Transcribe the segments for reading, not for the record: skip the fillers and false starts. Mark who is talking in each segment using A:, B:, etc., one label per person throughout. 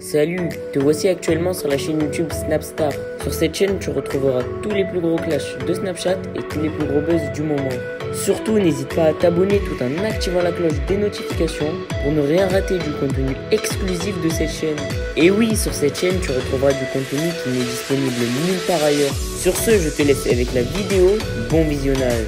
A: Salut, te voici actuellement sur la chaîne YouTube Snapstar. Sur cette chaîne, tu retrouveras tous les plus gros clashs de Snapchat et tous les plus gros buzz du moment. Surtout, n'hésite pas à t'abonner tout en activant la cloche des notifications pour ne rien rater du contenu exclusif de cette chaîne. Et oui, sur cette chaîne, tu retrouveras du contenu qui n'est disponible nulle part ailleurs. Sur ce, je te laisse avec la vidéo. Bon visionnage.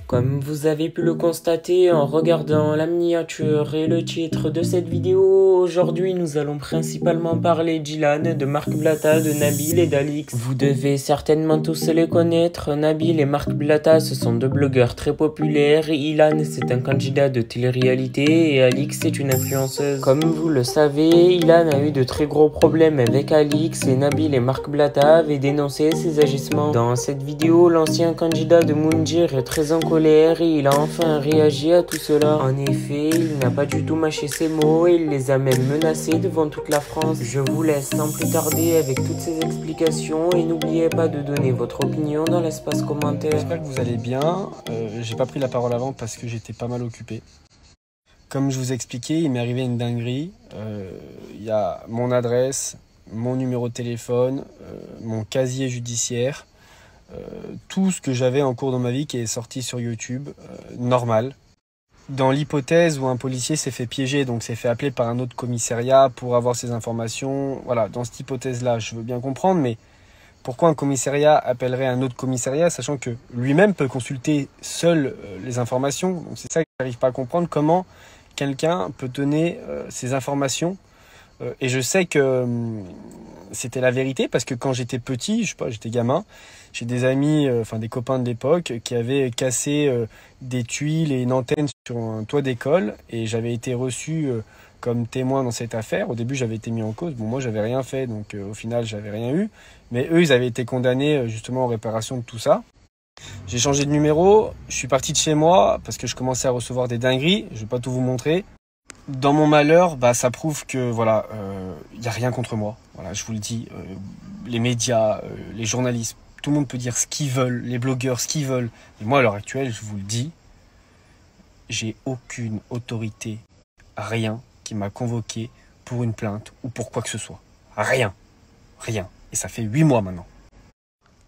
A: Comme vous avez pu le constater en regardant la miniature et le titre de cette vidéo, aujourd'hui nous allons principalement parler d'Ilan, de Marc Blatta, de Nabil et d'Alix. Vous devez certainement tous les connaître. Nabil et Marc Blatta, ce sont deux blogueurs très populaires. Ilan, c'est un candidat de télé-réalité et Alix, c'est une influenceuse. Comme vous le savez, Ilan a eu de très gros problèmes avec Alix et Nabil et Marc Blatta avaient dénoncé ses agissements. Dans cette vidéo, l'ancien candidat de Moundir est très en colère et il a enfin réagi à tout cela. En effet, il n'a pas du tout mâché ses mots et il les a même menacés devant toute la France. Je vous laisse sans plus tarder avec toutes ces explications et n'oubliez pas de donner votre opinion dans l'espace commentaire.
B: J'espère que vous allez bien. J'ai pas pris la parole avant parce que j'étais pas mal occupé. Comme je vous ai expliqué, il m'est arrivé une dinguerie. Il y a mon adresse, mon numéro de téléphone, mon casier judiciaire. Tout ce que j'avais en cours dans ma vie qui est sorti sur YouTube, normal. Dans l'hypothèse où un policier s'est fait piéger, donc s'est fait appeler par un autre commissariat pour avoir ces informations, voilà, dans cette hypothèse-là, je veux bien comprendre, mais pourquoi un commissariat appellerait un autre commissariat, sachant que lui-même peut consulter seul les informations. Donc c'est ça que j'arrive pas à comprendre, comment quelqu'un peut donner ces informations. Et je sais que c'était la vérité parce que quand j'étais petit, je sais pas, j'étais gamin, j'ai des amis, des copains de l'époque qui avaient cassé des tuiles et une antenne sur un toit d'école et j'avais été reçu comme témoin dans cette affaire. Au début, j'avais été mis en cause. Bon, moi, j'avais rien fait, donc au final, j'avais rien eu. Mais eux, ils avaient été condamnés justement en réparation de tout ça. J'ai changé de numéro, je suis parti de chez moi parce que je commençais à recevoir des dingueries. Je vais pas tout vous montrer. Dans mon malheur, ça prouve que voilà, y a rien contre moi. Voilà, je vous le dis, les médias, les journalistes, tout le monde peut dire ce qu'ils veulent, les blogueurs ce qu'ils veulent. Mais moi, à l'heure actuelle, je vous le dis, j'ai aucune autorité, rien qui m'a convoqué pour une plainte ou pour quoi que ce soit. Rien, rien. Et ça fait 8 mois maintenant.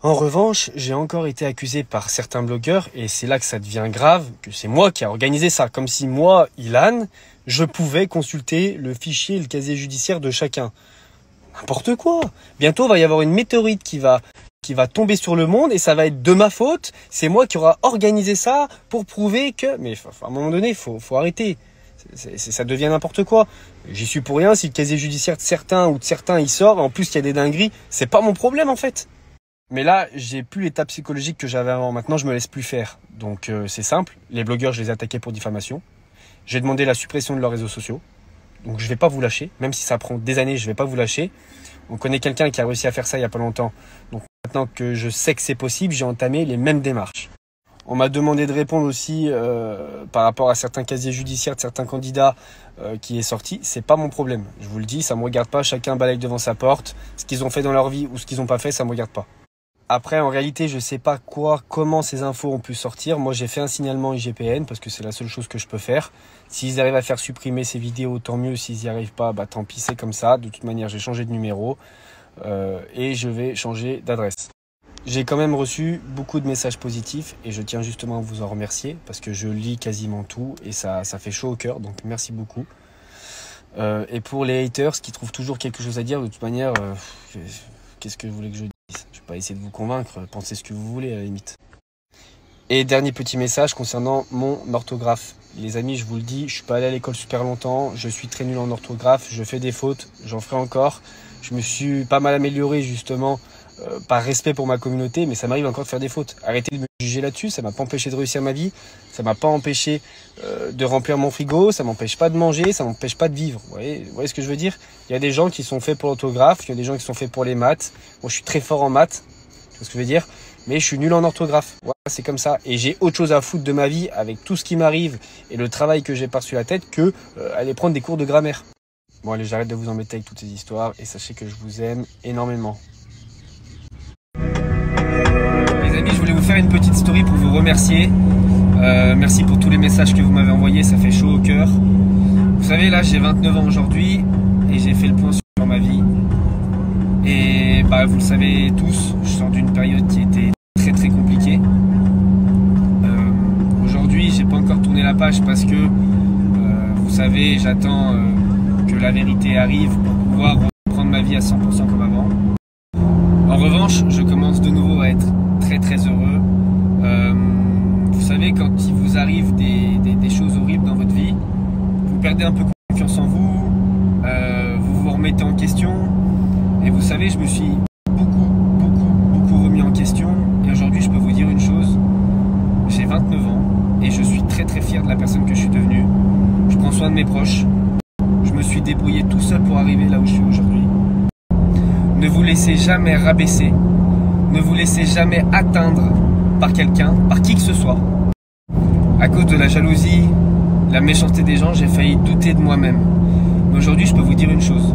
B: En revanche, j'ai encore été accusé par certains blogueurs, et c'est là que ça devient grave, que c'est moi qui a organisé ça. Comme si moi, Ilan, je pouvais consulter le fichier et le casier judiciaire de chacun. N'importe quoi. Bientôt, il va y avoir une météorite qui va tomber sur le monde, et ça va être de ma faute. C'est moi qui aura organisé ça pour prouver que... Mais à un moment donné, faut arrêter. Ça devient n'importe quoi. J'y suis pour rien. Si le casier judiciaire de certains ou de certains il sort, et en plus il y a des dingueries, c'est pas mon problème en fait. Mais là, j'ai plus l'état psychologique que j'avais avant. Maintenant, je me laisse plus faire. Donc, c'est simple. Les blogueurs, je les ai attaqués pour diffamation. J'ai demandé la suppression de leurs réseaux sociaux. Donc, je vais pas vous lâcher. Même si ça prend des années, je vais pas vous lâcher. On connaît quelqu'un qui a réussi à faire ça il y a pas longtemps. Donc, maintenant que je sais que c'est possible, j'ai entamé les mêmes démarches. On m'a demandé de répondre aussi par rapport à certains casiers judiciaires de certains candidats qui est sorti. C'est pas mon problème. Je vous le dis, ça me regarde pas. Chacun balaye devant sa porte. Ce qu'ils ont fait dans leur vie ou ce qu'ils ont pas fait, ça me regarde pas. Après, en réalité, je sais pas comment ces infos ont pu sortir. Moi, j'ai fait un signalement IGPN parce que c'est la seule chose que je peux faire. S'ils arrivent à faire supprimer ces vidéos, tant mieux. S'ils n'y arrivent pas, tant pis, c'est comme ça. De toute manière, j'ai changé de numéro et je vais changer d'adresse. J'ai quand même reçu beaucoup de messages positifs et je tiens justement à vous en remercier parce que je lis quasiment tout et ça fait chaud au cœur. Donc, merci beaucoup. Et pour les haters qui trouvent toujours quelque chose à dire, de toute manière, qu'est-ce que vous voulez que je dise ? Je vais pas essayer de vous convaincre, pensez ce que vous voulez à la limite. Et dernier petit message concernant mon orthographe. Les amis, je vous le dis, je suis pas allé à l'école super longtemps, je suis très nul en orthographe, je fais des fautes, j'en ferai encore. Je me suis pas mal amélioré justement par respect pour ma communauté, mais ça m'arrive encore de faire des fautes. Arrêtez de me juger là-dessus, ça m'a pas empêché de réussir ma vie, ça m'a pas empêché de remplir mon frigo, ça m'empêche pas de manger, ça m'empêche pas de vivre. Vous voyez ce que je veux dire? Il y a des gens qui sont faits pour l'orthographe, il y a des gens qui sont faits pour les maths. Moi, je suis très fort en maths, tu vois ce que je veux dire, mais je suis nul en orthographe. Voilà, c'est comme ça. Et j'ai autre chose à foutre de ma vie avec tout ce qui m'arrive et le travail que j'ai par-dessus la tête que aller prendre des cours de grammaire. Bon, allez, j'arrête de vous embêter avec toutes ces histoires et sachez que je vous aime énormément. Les amis, je voulais vous faire une petite story pour vous remercier. Merci pour tous les messages que vous m'avez envoyés, ça fait chaud au cœur. Vous savez, là, j'ai 29 ans aujourd'hui et j'ai fait le point sur ma vie. Vous le savez tous, je sors d'une période qui était très très compliquée. Aujourd'hui, j'ai pas encore tourné la page parce que, vous savez, j'attends que la vérité arrive pour pouvoir reprendre ma vie à 100% comme avant. En revanche, je commence de nouveau à être très très heureux. Vous savez, quand il vous arrive des choses horribles dans votre vie, vous perdez un peu confiance en vous, vous vous remettez en question. Et vous savez, je me suis beaucoup remis en question. Et aujourd'hui, je peux vous dire une chose. J'ai 29 ans et je suis très très fier de la personne que je suis devenue. Je prends soin de mes proches. Je me suis débrouillé tout seul pour arriver là où je suis aujourd'hui. Ne vous laissez jamais rabaisser. Ne vous laissez jamais atteindre par quelqu'un, par qui que ce soit. À cause de la jalousie, la méchanceté des gens, j'ai failli douter de moi-même. Mais aujourd'hui, je peux vous dire une chose.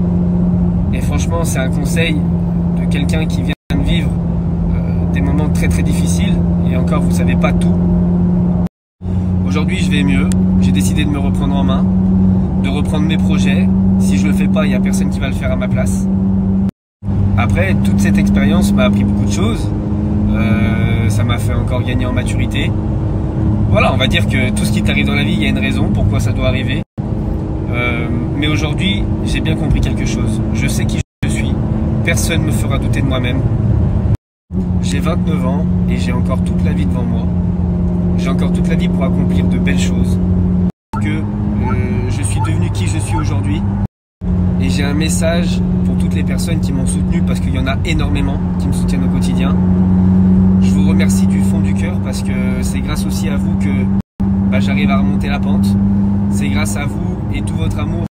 B: Et franchement, c'est un conseil de quelqu'un qui vient de vivre des moments très très difficiles. Et encore, vous ne savez pas tout. Aujourd'hui, je vais mieux. J'ai décidé de me reprendre en main, de reprendre mes projets. Si je ne le fais pas, il n'y a personne qui va le faire à ma place. Après, toute cette expérience m'a appris beaucoup de choses. Ça m'a fait encore gagner en maturité. Voilà, on va dire que tout ce qui t'arrive dans la vie, il y a une raison pourquoi ça doit arriver. Mais aujourd'hui, j'ai bien compris quelque chose. Je sais qui je suis. Personne ne me fera douter de moi-même. J'ai 29 ans et j'ai encore toute la vie devant moi. J'ai encore toute la vie pour accomplir de belles choses. Je suis devenu qui je suis aujourd'hui. Et j'ai un message pour toutes les personnes qui m'ont soutenu, parce qu'il y en a énormément qui me soutiennent au quotidien. Je vous remercie du fond du cœur parce que c'est grâce aussi à vous que j'arrive à remonter la pente. C'est grâce à vous et tout votre amour.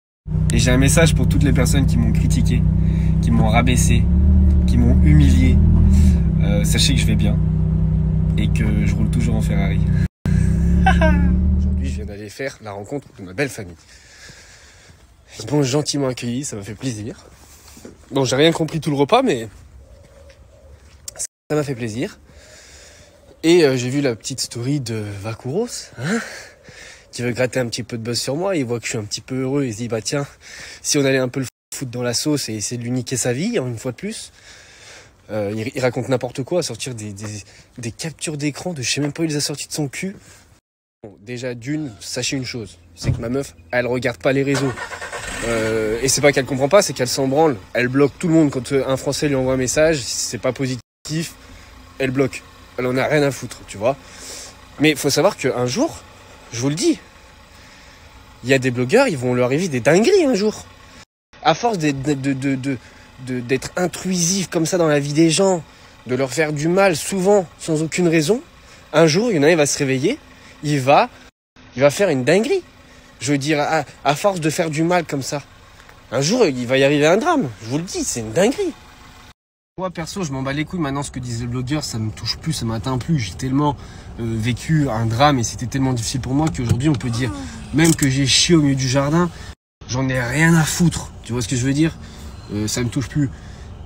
B: Et j'ai un message pour toutes les personnes qui m'ont critiqué, qui m'ont rabaissé, qui m'ont humilié. Sachez que je vais bien et que je roule toujours en Ferrari. Aujourd'hui, je viens d'aller faire la rencontre de ma belle famille. Ils m'ont gentiment accueilli, ça m'a fait plaisir. Bon, j'ai rien compris tout le repas, mais ça m'a fait plaisir. Et j'ai vu la petite story de Vakuros, qui veut gratter un petit peu de buzz sur moi. Il voit que je suis un petit peu heureux. Il se dit, bah tiens, si on allait un peu le foutre dans la sauce et essayer de lui niquer sa vie, une fois de plus. Il raconte n'importe quoi, à sortir des captures d'écran de je sais même pas où il les a sortis de son cul. Bon, déjà d'une, sachez une chose, c'est que ma meuf, elle regarde pas les réseaux. Et c'est pas qu'elle comprend pas, c'est qu'elle s'en branle. Elle bloque tout le monde quand un Français lui envoie un message, si c'est pas positif, elle bloque. Elle en a rien à foutre, tu vois. Mais il faut savoir qu'un jour, je vous le dis, il y a des blogueurs, ils vont leur arriver des dingueries un jour. À force d'être intrusif comme ça dans la vie des gens, de leur faire du mal souvent sans aucune raison, un jour, il y en a un, il va se réveiller, il va faire une dinguerie. Je veux dire, à force de faire du mal comme ça, un jour, il va y arriver un drame. Je vous le dis, c'est une dinguerie. Moi, perso, je m'en bats les couilles. Maintenant, ce que disent les blogueurs, ça me touche plus, ça m'atteint plus. J'ai tellement vécu un drame et c'était tellement difficile pour moi qu'aujourd'hui, on peut dire, même que j'ai chié au milieu du jardin, j'en ai rien à foutre. Tu vois ce que je veux dire ? Ça me touche plus.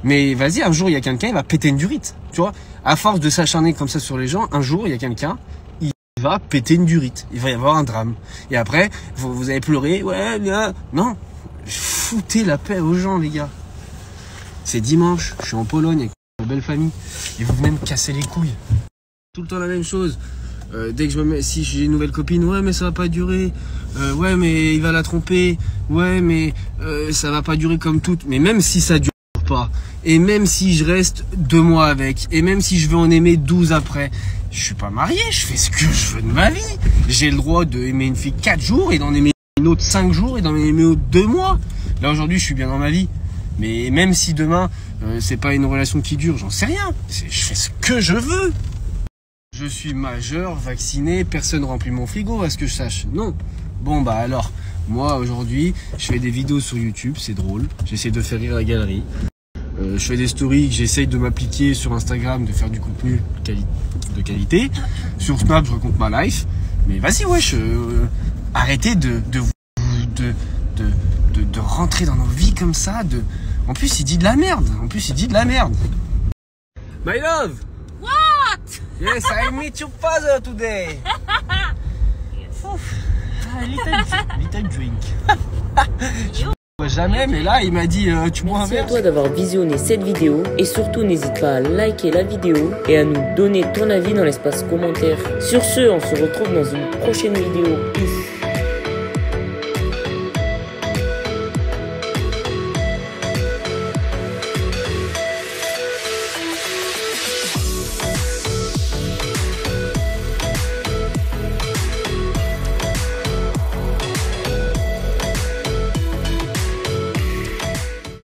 B: Mais vas-y, un jour, il y a quelqu'un, il va péter une durite. Tu vois ? À force de s'acharner comme ça sur les gens, un jour, il y a quelqu'un, il va péter une durite. Il va y avoir un drame. Et après, vous allez pleurer. Ouais, bien. Non. Foutez la paix aux gens, les gars. C'est dimanche, je suis en Pologne avec ma belle famille. Et vous venez me casser les couilles. Tout le temps la même chose. Dès que je me mets, si j'ai une nouvelle copine, ouais mais ça va pas durer, ouais mais il va la tromper, ouais mais ça va pas durer comme toutes, mais même si ça dure pas, et même si je reste 2 mois avec, et même si je veux en aimer 12 après, je suis pas marié, je fais ce que je veux de ma vie. J'ai le droit d'aimer une fille 4 jours, et d'en aimer une autre 5 jours, et d'en aimer une autre 2 mois. Là aujourd'hui je suis bien dans ma vie, mais même si demain c'est pas une relation qui dure, j'en sais rien, je fais ce que je veux. Je suis majeur, vacciné, personne remplit mon frigo, à ce que je sache. Non. Bon bah alors, moi aujourd'hui, je fais des vidéos sur YouTube, c'est drôle. J'essaie de faire rire la galerie. Je fais des stories, j'essaye de m'appliquer sur Instagram, de faire du contenu de qualité. Sur Snap, je raconte ma life. Mais vas-y, wesh, arrêtez de rentrer dans nos vies comme ça. En plus, il dit de la merde. My love!
C: What?
B: Yes, I meet your father today.
C: Little drink.
B: Ouais, jamais, mais là, il m'a dit tu bois un
A: Merci à
B: verre.
A: toi d'avoir visionné cette vidéo et surtout n'hésite pas à liker la vidéo et à nous donner ton avis dans l'espace commentaire. Sur ce, on se retrouve dans une prochaine vidéo. Peace.